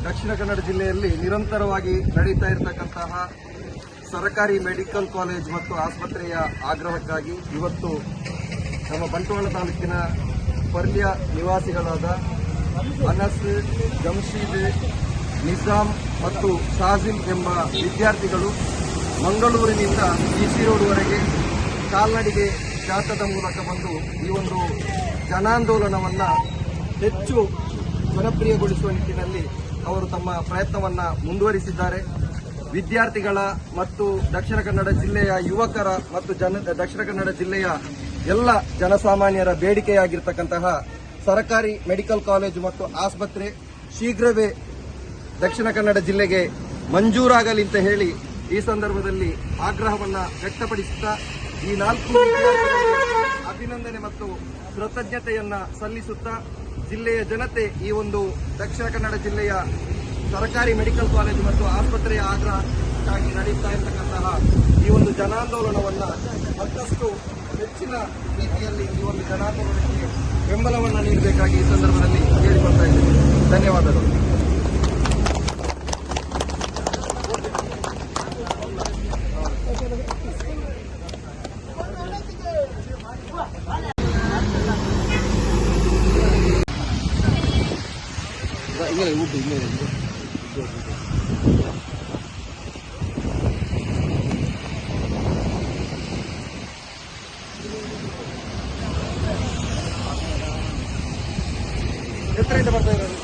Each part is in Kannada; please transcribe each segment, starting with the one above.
ದಕ್ಷಿಣ ಕನ್ನಡ ಜಿಲ್ಲೆಯಲ್ಲಿ ನಿರಂತರವಾಗಿ ನಡೀತಾ ಇರತಕ್ಕಂತಹ ಸರ್ಕಾರಿ ಮೆಡಿಕಲ್ ಕಾಲೇಜ್ ಮತ್ತು ಆಸ್ಪತ್ರೆಯ ಆಗ್ರಹಕ್ಕಾಗಿ ಇವತ್ತು ನಮ್ಮ ಬಂಟ್ವಾಳ ತಾಲೂಕಿನ ಪರ್ಲ್ಯ ನಿವಾಸಿಗಳಾದ ಅನಸ್, ಜಮ್ಶೀದ್, ನಿಜಾಮ್ ಮತ್ತು ಶಾಜಿಲ್ ಎಂಬ ವಿದ್ಯಾರ್ಥಿಗಳು ಮಂಗಳೂರಿನಿಂದ ಬಿಸಿ ರೋಡ್ವರೆಗೆ ಕಾಲ್ನಡಿಗೆ ಜಾಥಾದ ಮೂಲಕ ಬಂದು ಈ ಒಂದು ಜನಾಂದೋಲನವನ್ನು ಹೆಚ್ಚು ಜನಪ್ರಿಯಗೊಳಿಸುವ ನಿಟ್ಟಿನಲ್ಲಿ ಅವರು ತಮ್ಮ ಪ್ರಯತ್ನವನ್ನು ಮುಂದುವರಿಸಿದ್ದಾರೆ. ವಿದ್ಯಾರ್ಥಿಗಳ ಮತ್ತು ದಕ್ಷಿಣ ಕನ್ನಡ ಜಿಲ್ಲೆಯ ಯುವಕರ ಮತ್ತು ದಕ್ಷಿಣ ಕನ್ನಡ ಜಿಲ್ಲೆಯ ಎಲ್ಲ ಜನಸಾಮಾನ್ಯರ ಬೇಡಿಕೆಯಾಗಿರ್ತಕ್ಕಂತಹ ಸರ್ಕಾರಿ ಮೆಡಿಕಲ್ ಕಾಲೇಜು ಮತ್ತು ಆಸ್ಪತ್ರೆ ಶೀಘ್ರವೇ ದಕ್ಷಿಣ ಕನ್ನಡ ಜಿಲ್ಲೆಗೆ ಮಂಜೂರಾಗಲಿ ಅಂತ ಹೇಳಿ ಈ ಸಂದರ್ಭದಲ್ಲಿ ಆಗ್ರಹವನ್ನು ವ್ಯಕ್ತಪಡಿಸುತ್ತಾ ಈ 4 ವಿದ್ಯಾರ್ಥಿಗಳಿಗೆ ಅಭಿನಂದನೆ ಮತ್ತು ಕೃತಜ್ಞತೆಯನ್ನ ಸಲ್ಲಿಸುತ್ತಾ ಜಿಲ್ಲೆಯ ಜನತೆ ಈ ಒಂದು ದಕ್ಷಿಣ ಕನ್ನಡ ಜಿಲ್ಲೆಯ ಸರ್ಕಾರಿ ಮೆಡಿಕಲ್ ಕಾಲೇಜು ಮತ್ತು ಆಸ್ಪತ್ರೆಯ ಆಗ್ರಹಕ್ಕಾಗಿ ನಡೆಯುತ್ತಾ ಇರತಕ್ಕಂತಹ ಈ ಒಂದು ಜನಾಂದೋಲನವನ್ನು ಮತ್ತಷ್ಟು ಹೆಚ್ಚಿನ ರೀತಿಯಲ್ಲಿ ಈ ಒಂದು ಜನಾಂದೋಲನಕ್ಕೆ ಬೆಂಬಲವನ್ನು ನೀಡಬೇಕಾಗಿ ಈ ಸಂದರ್ಭದಲ್ಲಿ ಕೇಳಿಕೊಳ್ತಾ ಇದ್ದೇನೆ. ಧನ್ಯವಾದಗಳು. ಎತ್ತರದಿಂದ ಬರ್ತಾ ಇರೋದು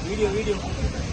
वीडियो